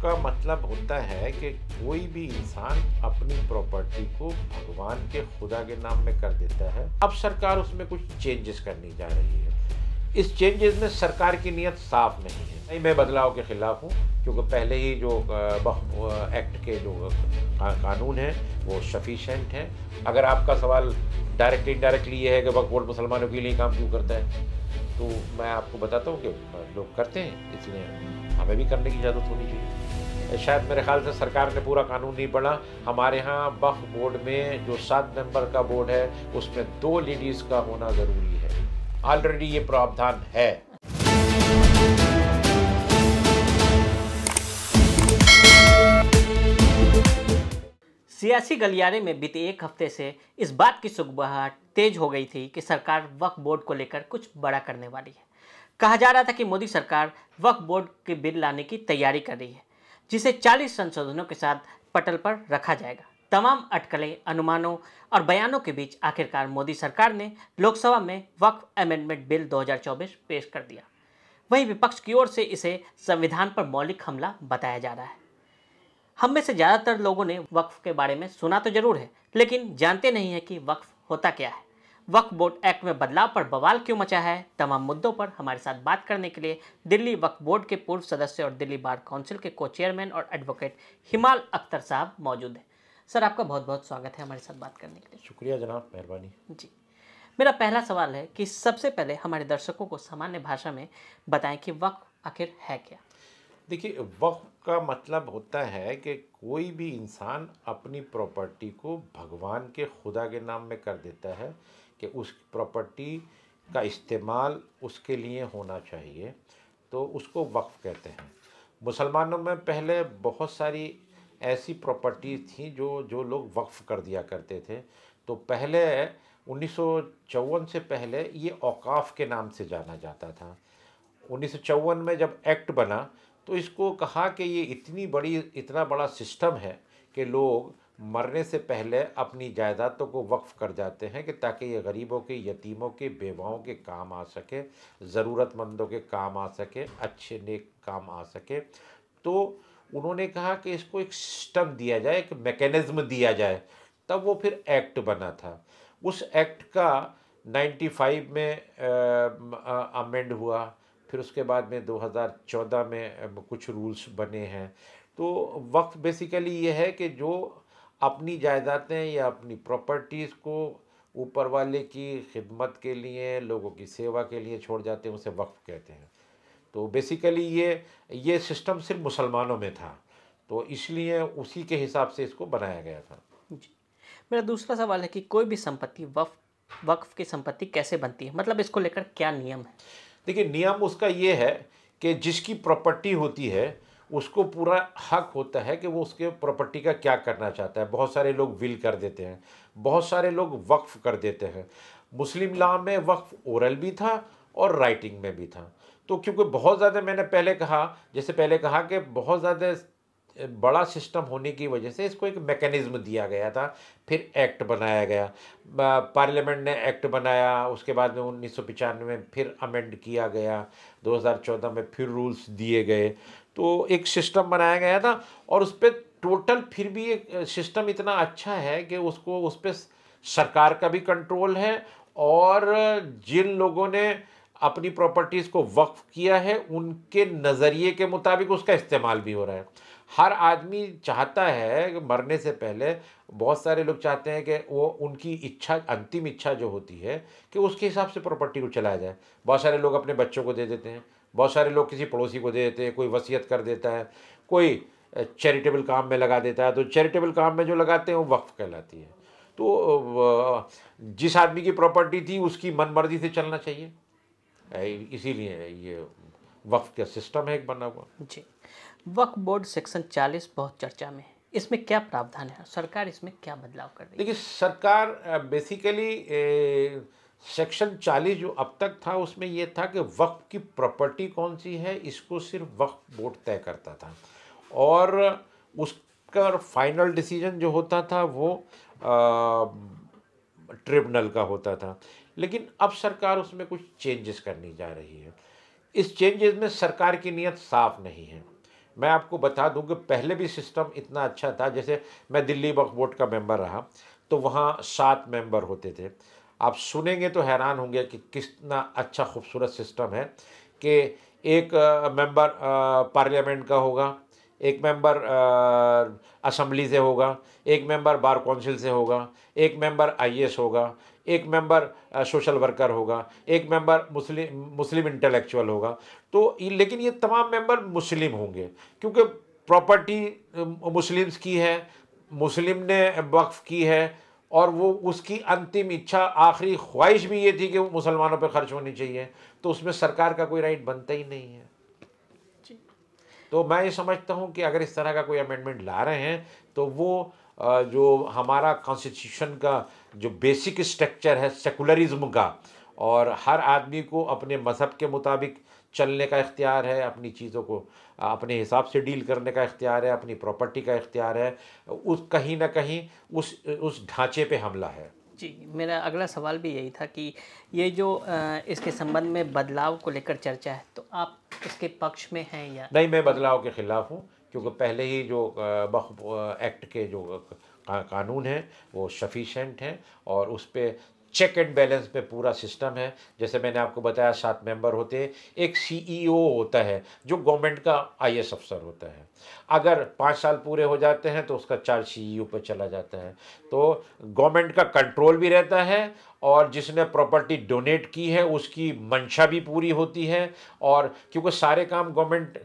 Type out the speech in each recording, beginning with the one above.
का मतलब होता है कि कोई भी इंसान अपनी प्रॉपर्टी को भगवान के खुदा के नाम में कर देता है। अब सरकार उसमें कुछ चेंजेस करनी जा रही है। इस चेंजेस में सरकार की नीयत साफ नहीं है। मैं बदलाव के खिलाफ हूँ, क्योंकि पहले ही जो वक्फ एक्ट के जो कानून है वो सफिशेंट है। अगर आपका सवाल डायरेक्ट इनडायरेक्टली ये है कि वक्फ बोर्ड मुसलमानों के लिए काम क्यों करता है, तो मैं आपको बताता हूँ कि लोग करते हैं, इसलिए हमें भी करने की इजाज़त होनी चाहिए। शायद मेरे ख्याल से सरकार ने पूरा कानून नहीं पढ़ा। हमारे यहाँ वक्फ बोर्ड में जो 7 मेंबर का बोर्ड है उसमें 2 लेडीज़ का होना ज़रूरी है। ऑलरेडी ये प्रावधान है। सियासी गलियारे में बीते एक हफ्ते से इस बात की सुगबुगाहट तेज हो गई थी कि सरकार वक्फ बोर्ड को लेकर कुछ बड़ा करने वाली है। कहा जा रहा था कि मोदी सरकार वक्फ बोर्ड के बिल लाने की तैयारी कर रही है, जिसे 40 संशोधनों के साथ पटल पर रखा जाएगा। तमाम अटकलें, अनुमानों और बयानों के बीच आखिरकार मोदी सरकार ने लोकसभा में वक्फ अमेंडमेंट बिल 2024 पेश कर दिया। वहीं विपक्ष की ओर से इसे संविधान पर मौलिक हमला बताया जा रहा है। हम में से ज़्यादातर लोगों ने वक्फ के बारे में सुना तो जरूर है, लेकिन जानते नहीं है कि वक्फ होता क्या है, वक्फ बोर्ड एक्ट में बदलाव पर बवाल क्यों मचा है। तमाम मुद्दों पर हमारे साथ बात करने के लिए दिल्ली वक्फ बोर्ड के पूर्व सदस्य और दिल्ली बार काउंसिल के को चेयरमैन और एडवोकेट हिमाल अख्तर साहब मौजूद हैं। सर, आपका बहुत बहुत स्वागत है हमारे साथ बात करने के लिए। शुक्रिया जनाब, मेहरबानी जी, मेरा पहला सवाल है कि सबसे पहले हमारे दर्शकों को सामान्य भाषा में बताएं कि वक्फ आखिर है क्या। देखिए, वक्फ का मतलब होता है कि कोई भी इंसान अपनी प्रॉपर्टी को भगवान के खुदा के नाम में कर देता है कि उस प्रॉपर्टी का इस्तेमाल उसके लिए होना चाहिए, तो उसको वक्फ कहते हैं। मुसलमानों में पहले बहुत सारी ऐसी प्रॉपर्टी थी जो लोग वक्फ कर दिया करते थे। तो पहले 1954 से पहले ये औकाफ के नाम से जाना जाता था। 1954 में जब एक्ट बना तो इसको कहा कि ये इतना बड़ा सिस्टम है कि लोग मरने से पहले अपनी जायदादों को वक्फ कर जाते हैं कि ताकि ये गरीबों के, यतीमों के, बेवाओं के काम आ सके, ज़रूरतमंदों के काम आ सके, अच्छे नेक काम आ सके। तो उन्होंने कहा कि इसको एक सिस्टम दिया जाए, एक मैकेनिज़्म दिया जाए, तब वो फिर एक्ट बना था। उस एक्ट का 95 में अमेंड हुआ, फिर उसके बाद में 2014 में कुछ रूल्स बने हैं। तो वक्फ बेसिकली ये है कि जो अपनी जायदादें या अपनी प्रॉपर्टीज़ को ऊपर वाले की खिदमत के लिए, लोगों की सेवा के लिए छोड़ जाते हैं, उसे वक्फ कहते हैं। तो बेसिकली ये सिस्टम सिर्फ मुसलमानों में था, तो इसलिए उसी के हिसाब से इसको बनाया गया था। जी, मेरा दूसरा सवाल है कि कोई भी संपत्ति वक्फ की संपत्ति कैसे बनती है, मतलब इसको लेकर क्या नियम है। देखिए, नियम उसका ये है कि जिसकी प्रॉपर्टी होती है उसको पूरा हक होता है कि वो उसके प्रॉपर्टी का क्या करना चाहता है। बहुत सारे लोग विल कर देते हैं, बहुत सारे लोग वक्फ कर देते हैं। मुस्लिम लॉ में वक्फ ओरल भी था और राइटिंग में भी था। तो क्योंकि बहुत ज़्यादा, मैंने पहले कहा कि बहुत ज़्यादा बड़ा सिस्टम होने की वजह से इसको एक मैकेनिज़्म दिया गया था, फिर एक्ट बनाया गया। पार्लियामेंट ने एक्ट बनाया, उसके बाद में 1995 में फिर अमेंड किया गया, 2014 में फिर रूल्स दिए गए, तो एक सिस्टम बनाया गया था। और उस पर टोटल फिर भी एक सिस्टम इतना अच्छा है कि उस पर सरकार का भी कंट्रोल है, और जिन लोगों ने अपनी प्रॉपर्टीज़ को वक्फ किया है उनके नज़रिए के मुताबिक उसका इस्तेमाल भी हो रहा है। हर आदमी चाहता है कि मरने से पहले, बहुत सारे लोग चाहते हैं कि वो उनकी इच्छा, अंतिम इच्छा जो होती है, कि उसके हिसाब से प्रॉपर्टी को चलाया जाए। बहुत सारे लोग अपने बच्चों को दे देते हैं, बहुत सारे लोग किसी पड़ोसी को दे देते हैं, कोई वसीयत कर देता है, कोई चैरिटेबल काम में लगा देता है। तो चैरिटेबल काम में जो लगाते हैं वो वक्फ कहलाती है। तो जिस आदमी की प्रॉपर्टी थी उसकी मनमर्जी से चलना चाहिए, इसीलिए ये वक्फ का सिस्टम है एक बना हुआ। जी, वक्फ बोर्ड सेक्शन 40 बहुत चर्चा में है, इसमें क्या प्रावधान है, सरकार इसमें क्या बदलाव कर रही है। देखिए, सरकार बेसिकली सेक्शन 40 जो अब तक था उसमें ये था कि वक्फ की प्रॉपर्टी कौन सी है इसको सिर्फ वक्फ बोर्ड तय करता था, और उसका फाइनल डिसीजन जो होता था वो ट्रिब्यूनल का होता था। लेकिन अब सरकार उसमें कुछ चेंजेस करनी जा रही है। इस चेंजेस में सरकार की नीयत साफ नहीं है। मैं आपको बता दूं कि पहले भी सिस्टम इतना अच्छा था। जैसे मैं दिल्ली वक्फ बोर्ड का मेंबर रहा, तो वहाँ 7 मेंबर होते थे। आप सुनेंगे तो हैरान होंगे कि कितना अच्छा खूबसूरत सिस्टम है कि एक मेंबर पार्लियामेंट का होगा, एक मेंबर असेंबली से होगा, एक मेंबर बार काउंसिल से होगा, एक मेंबर आईएएस होगा, एक मेंबर सोशल वर्कर होगा, एक मेंबर मुस्लिम मुस्लिम इंटेलेक्चुअल होगा। तो लेकिन ये तमाम मेंबर मुस्लिम होंगे, क्योंकि प्रॉपर्टी मुस्लिम्स की है, मुस्लिम ने वक्फ की है, और वो उसकी अंतिम इच्छा, आखिरी ख्वाहिश भी ये थी कि वो मुसलमानों पर खर्च होनी चाहिए। तो उसमें सरकार का कोई राइट बनता ही नहीं है। तो मैं ये समझता हूँ कि अगर इस तरह का कोई अमेंडमेंट ला रहे हैं तो वो जो हमारा कॉन्स्टिट्यूशन का जो बेसिक स्ट्रक्चर है सेकुलरिज्म का, और हर आदमी को अपने मज़हब के मुताबिक चलने का इख्तियार है, अपनी चीज़ों को अपने हिसाब से डील करने का इख्तियार है, अपनी प्रॉपर्टी का इख्तियार है, उस कहीं ना कहीं उस ढांचे पे हमला है। जी, मेरा अगला सवाल भी यही था कि ये जो इसके संबंध में बदलाव को लेकर चर्चा है, तो आप इसके पक्ष में हैं या नहीं, मैं बदलाव के ख़िलाफ़ हूँ, क्योंकि पहले ही जो वक्फ एक्ट के जो कानून हैं वो सफिशेंट हैं, और उस पर चेक एंड बैलेंस पे पूरा सिस्टम है। जैसे मैंने आपको बताया 7 मेंबर होते हैं, एक सीईओ होता है जो गवर्नमेंट का आईएएस अफसर होता है। अगर 5 साल पूरे हो जाते हैं तो उसका चार्ज सीईओ पे चला जाता है। तो गवर्नमेंट का कंट्रोल भी रहता है, और जिसने प्रॉपर्टी डोनेट की है उसकी मंशा भी पूरी होती है। और क्योंकि सारे काम गवर्नमेंट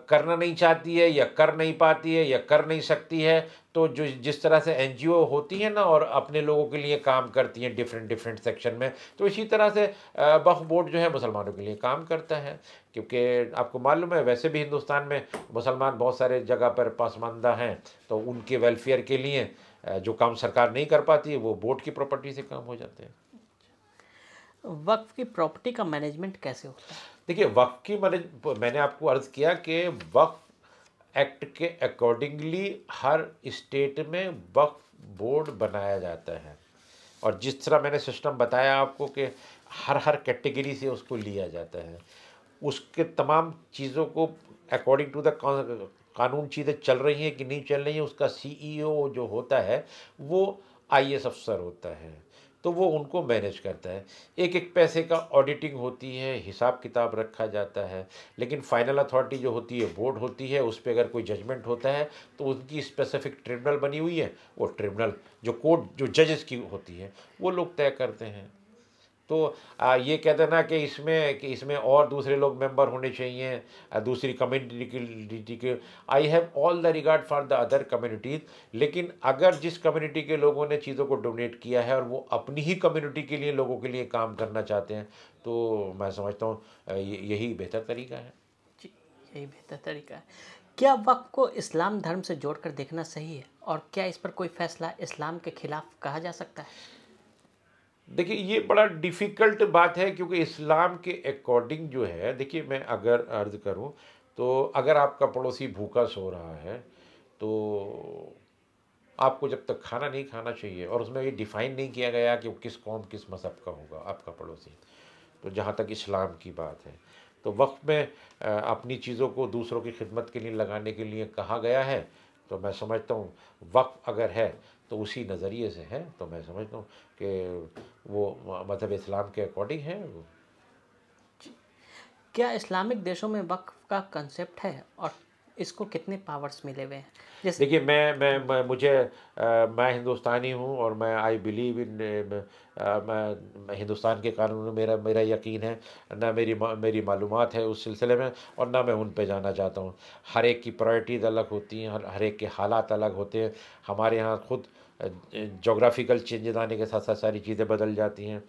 करना नहीं चाहती है, या कर नहीं पाती है, या कर नहीं सकती है, तो जो जिस तरह से एनजीओ होती है ना, और अपने लोगों के लिए काम करती हैं डिफरेंट डिफरेंट सेक्शन में, तो इसी तरह से वक्फ बोर्ड जो है मुसलमानों के लिए काम करता है। क्योंकि आपको मालूम है, वैसे भी हिंदुस्तान में मुसलमान बहुत सारे जगह पर पसमानदा हैं, तो उनके वेलफेयर के लिए जो काम सरकार नहीं कर पाती है वो बोर्ड की प्रॉपर्टी से काम हो जाते हैं। वक्फ की प्रॉपर्टी का मैनेजमेंट कैसे होता है? देखिए, वक्फ की मैंने आपको अर्ज़ किया कि वक्फ एक्ट के अकॉर्डिंगली हर स्टेट में वक्फ बोर्ड बनाया जाता है, और जिस तरह मैंने सिस्टम बताया आपको कि हर हर कैटेगरी से उसको लिया जाता है, उसके तमाम चीज़ों को अकॉर्डिंग टू द कानून चीज़ें चल रही हैं कि नहीं चल रही हैं, उसका सीईओ जो होता है वो आईएएस अफसर होता है, तो वो उनको मैनेज करता है। एक एक पैसे का ऑडिटिंग होती है, हिसाब किताब रखा जाता है, लेकिन फाइनल अथॉरिटी जो होती है बोर्ड होती है। उस पर अगर कोई जजमेंट होता है तो उनकी स्पेसिफिक ट्रिब्यूनल बनी हुई है, वो ट्रिब्यूनल जो कोर्ट जो जजेस की होती है वो लोग तय करते हैं। तो ये कह देना कि इसमें और दूसरे लोग मेंबर होने चाहिए, दूसरी कम्युनिटी के, I have all the regard for the other communities, लेकिन अगर जिस कम्युनिटी के लोगों ने चीज़ों को डोनेट किया है और वो अपनी ही कम्युनिटी के लिए लोगों के लिए काम करना चाहते हैं, तो मैं समझता हूँ यही बेहतर तरीका है। जी, यही बेहतर तरीका है। क्या वक्फ को इस्लाम धर्म से जोड़कर देखना सही है, और क्या इस पर कोई फैसला इस्लाम के खिलाफ कहा जा सकता है? देखिए, ये बड़ा डिफ़िकल्ट बात है, क्योंकि इस्लाम के अकॉर्डिंग जो है, देखिए मैं अगर अर्ज़ करूँ तो अगर आपका पड़ोसी भूखा सो रहा है तो आपको जब तक खाना नहीं खाना चाहिए, और उसमें ये डिफ़ाइन नहीं किया गया कि वो किस कौम किस मज़हब का होगा आपका पड़ोसी। तो जहाँ तक इस्लाम की बात है, तो वक्फ में अपनी चीज़ों को दूसरों की खिदमत के लिए लगाने के लिए कहा गया है। तो मैं समझता हूँ वक्फ अगर है तो उसी नज़रिए से है, तो मैं समझता हूँ कि वो मतलब इस्लाम के अकॉर्डिंग है वो। क्या इस्लामिक देशों में वक्फ का कंसेप्ट है, और इसको कितने पावर्स मिले हुए हैं? जैसे देखिए, मैं हिंदुस्तानी हूँ, और मैं आई बिलीव इन मैं हिंदुस्तान के कानून में मेरा मेरा यकीन है, ना मेरी मालूमात है उस सिलसिले में, और ना मैं उन पे जाना चाहता हूँ। हर एक की प्रायोरिटीज़ अलग होती हैं, हर एक के हालात अलग होते हैं। हमारे यहाँ खुद जोग्राफिकल चेंजेस आने के साथ साथ सारी चीज़ें बदल जाती हैं।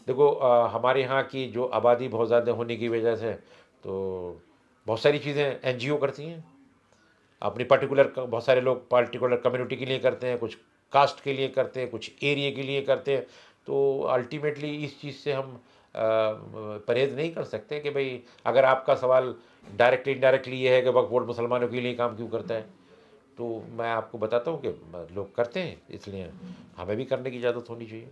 देखो, हमारे यहाँ की जो आबादी बहुत ज़्यादा होने की वजह से, तो बहुत सारी चीज़ें एनजीओ करती हैं अपनी पर्टिकुलर, बहुत सारे लोग पर्टिकुलर कम्युनिटी के लिए करते हैं, कुछ कास्ट के लिए करते हैं, कुछ एरिया के लिए करते हैं। तो अल्टीमेटली इस चीज़ से हम परहेज़ नहीं कर सकते कि भाई, अगर आपका सवाल डायरेक्टली इनडायरेक्टली ये है कि वक्फ बोर्ड मुसलमानों के लिए काम क्यों करता है, तो मैं आपको बताता हूँ कि लोग करते हैं, इसलिए हमें भी करने की इजाज़त होनी चाहिए।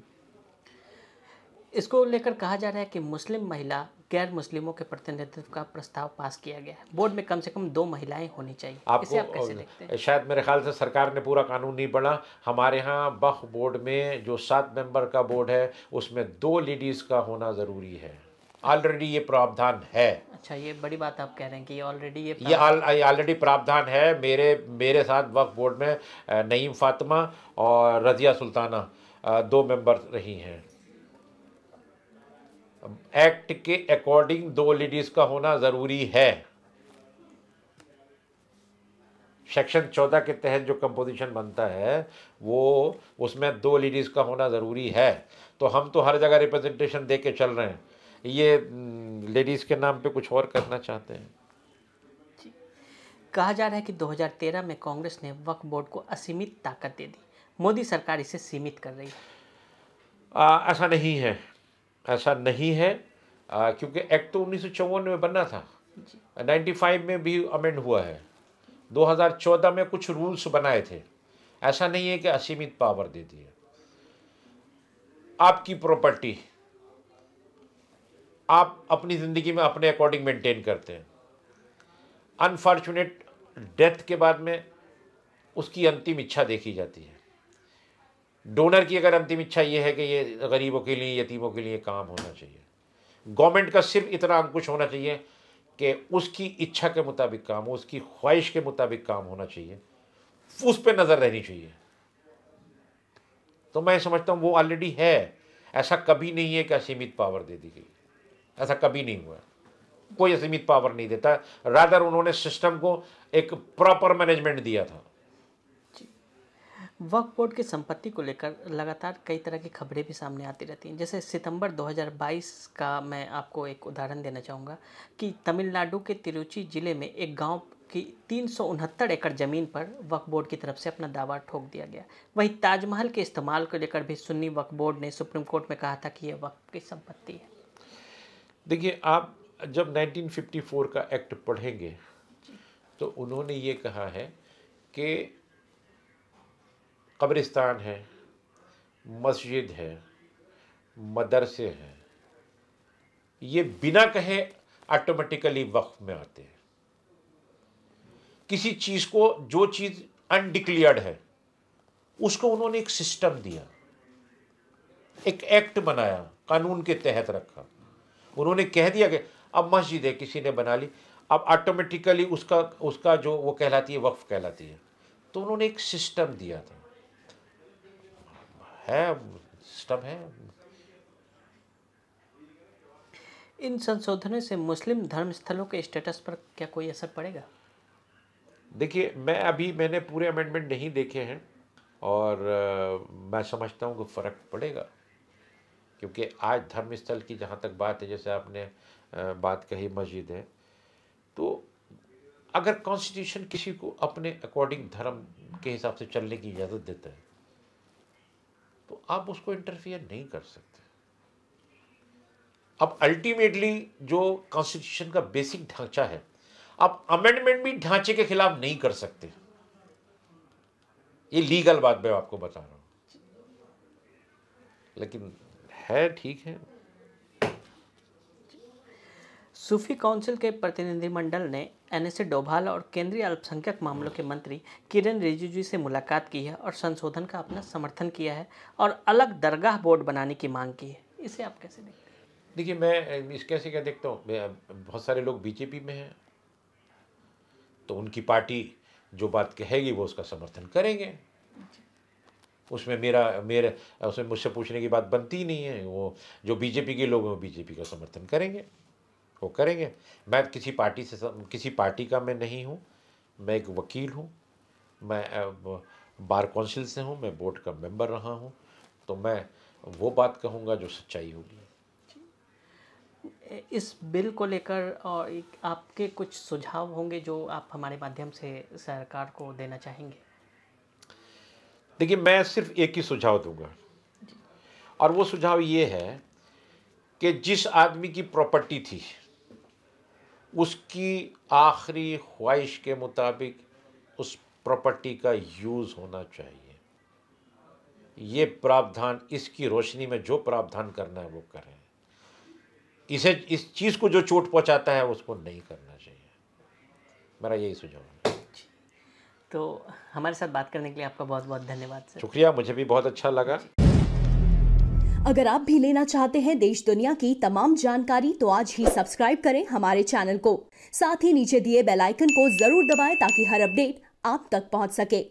इसको लेकर कहा जा रहा है कि मुस्लिम महिला गैर मुस्लिमों के प्रतिनिधित्व का प्रस्ताव पास किया गया है। बोर्ड में कम से कम 2 महिलाएं होनी चाहिए। इसे आप कैसे देखते हैं? शायद मेरे ख्याल से सरकार ने पूरा कानून नहीं पढ़ा। हमारे यहाँ वक्फ बोर्ड में जो 7 मेंबर का बोर्ड है उसमें 2 लेडीज़ का होना ज़रूरी है। ऑलरेडी ये प्रावधान है। अच्छा, ये बड़ी बात आप कह रहे हैं कि ऑलरेडी ये ऑलरेडी प्रावधान है। मेरे साथ वक्फ बोर्ड में नईम फातिमा और रज़िया सुल्ताना 2 मेंबर रही हैं। एक्ट के अकॉर्डिंग 2 लेडीज का होना ज़रूरी है। सेक्शन 14 के तहत जो कंपोजिशन बनता है वो उसमें 2 लेडीज़ का होना ज़रूरी है। तो हम तो हर जगह रिप्रेजेंटेशन दे के चल रहे हैं, ये लेडीज़ के नाम पे कुछ और करना चाहते हैं। कहा जा रहा है कि 2013 में कांग्रेस ने वक्फ बोर्ड को असीमित ताकत दे दी, मोदी सरकार इसे सीमित कर रही है। ऐसा नहीं है, ऐसा नहीं है। क्योंकि एक्ट तो 1954 में बना था, 95 में भी अमेंड हुआ है, 2014 में कुछ रूल्स बनाए थे। ऐसा नहीं है कि असीमित पावर दे दी है। आपकी प्रॉपर्टी आप अपनी ज़िंदगी में अपने अकॉर्डिंग मेंटेन करते हैं। अनफॉर्चुनेट डेथ के बाद में उसकी अंतिम इच्छा देखी जाती है। डोनर की अगर अंतिम इच्छा ये है कि ये गरीबों के लिए, यतीमों के लिए काम होना चाहिए, गवर्नमेंट का सिर्फ इतना अंकुश होना चाहिए कि उसकी इच्छा के मुताबिक काम हो, उसकी ख्वाहिश के मुताबिक काम होना चाहिए, उस पर नज़र रहनी चाहिए। तो मैं समझता हूँ वो ऑलरेडी है। ऐसा कभी नहीं है कि असीमित पावर दे दी गई, ऐसा कभी नहीं हुआ। कोई असीमित पावर नहीं देता, रादर उन्होंने सिस्टम को एक प्रॉपर मैनेजमेंट दिया था। वक्फ बोर्ड की संपत्ति को लेकर लगातार कई तरह की खबरें भी सामने आती रहती हैं। जैसे सितंबर 2022 का मैं आपको एक उदाहरण देना चाहूँगा कि तमिलनाडु के तिरुचि जिले में एक गांव की 369 एकड़ ज़मीन पर वक्फ बोर्ड की तरफ से अपना दावा ठोक दिया गया। वहीं ताजमहल के इस्तेमाल को लेकर भी सुन्नी वक्फ बोर्ड ने सुप्रीम कोर्ट में कहा था कि यह वक्फ की संपत्ति है। देखिए, आप जब 1954 का एक्ट पढ़ेंगे तो उन्होंने ये कहा है कि कब्रिस्तान है, मस्जिद है, मदरसे हैं, ये बिना कहे ऑटोमेटिकली वक्फ में आते हैं। किसी चीज़ को, जो चीज़ अनडिक्लेयर्ड है उसको उन्होंने एक सिस्टम दिया, एक एक्ट बनाया, कानून के तहत रखा। उन्होंने कह दिया कि अब मस्जिद है, किसी ने बना ली, अब ऑटोमेटिकली उसका जो वो कहलाती है, वक्फ कहलाती है। तो उन्होंने एक सिस्टम दिया था, है सिस्टम है। इन संशोधनों से मुस्लिम धर्मस्थलों के स्टेटस पर क्या कोई असर पड़ेगा? देखिए, मैंने पूरे अमेंडमेंट नहीं देखे हैं और मैं समझता हूँ कि फ़र्क पड़ेगा। क्योंकि आज धर्मस्थल की जहाँ तक बात है, जैसे आपने बात कही मस्जिद है, तो अगर कॉन्स्टिट्यूशन किसी को अपने अकॉर्डिंग धर्म के हिसाब से चलने की इजाज़त देता है तो आप उसको इंटरफियर नहीं कर सकते। अब अल्टीमेटली जो कॉन्स्टिट्यूशन का बेसिक ढांचा है, आप अमेंडमेंट भी ढांचे के खिलाफ नहीं कर सकते। ये लीगल बात मैं आपको बता रहा हूं, लेकिन है, ठीक है। सूफी काउंसिल के प्रतिनिधिमंडल ने एनएसए डोभाल और केंद्रीय अल्पसंख्यक मामलों के मंत्री किरेन रिजिजू से मुलाकात की है और संशोधन का अपना समर्थन किया है और अलग दरगाह बोर्ड बनाने की मांग की है। इसे आप कैसे देखते हैं? देखिए, मैं इस कैसे क्या देखता हूँ, बहुत सारे लोग बीजेपी में हैं तो उनकी पार्टी जो बात कहेगी वो उसका समर्थन करेंगे। उसमें मेरे उसमें मुझसे पूछने की बात बनती ही नहीं है। वो जो बीजेपी के लोग हैं वो बीजेपी का समर्थन करेंगे, वो करेंगे। मैं किसी पार्टी का मैं नहीं हूँ, मैं एक वकील हूँ, मैं बार काउंसिल से हूँ, मैं बोर्ड का मेंबर रहा हूँ, तो मैं वो बात कहूँगा जो सच्चाई होगी। इस बिल को लेकर और आपके कुछ सुझाव होंगे जो आप हमारे माध्यम से सरकार को देना चाहेंगे? देखिए, मैं सिर्फ एक ही सुझाव दूंगा और वो सुझाव ये है कि जिस आदमी की प्रॉपर्टी थी उसकी आखिरी ख्वाहिश के मुताबिक उस प्रॉपर्टी का यूज़ होना चाहिए। ये प्रावधान, इसकी रोशनी में जो प्रावधान करना है वो करें। इस चीज़ को जो चोट पहुंचाता है उसको नहीं करना चाहिए। मेरा यही सुझाव है। तो हमारे साथ बात करने के लिए आपका बहुत बहुत धन्यवाद सर। शुक्रिया, मुझे भी बहुत अच्छा लगा। अगर आप भी लेना चाहते हैं देश दुनिया की तमाम जानकारी तो आज ही सब्सक्राइब करें हमारे चैनल को। साथ ही नीचे दिए बेल आइकन को जरूर दबाएं ताकि हर अपडेट आप तक पहुंच सके।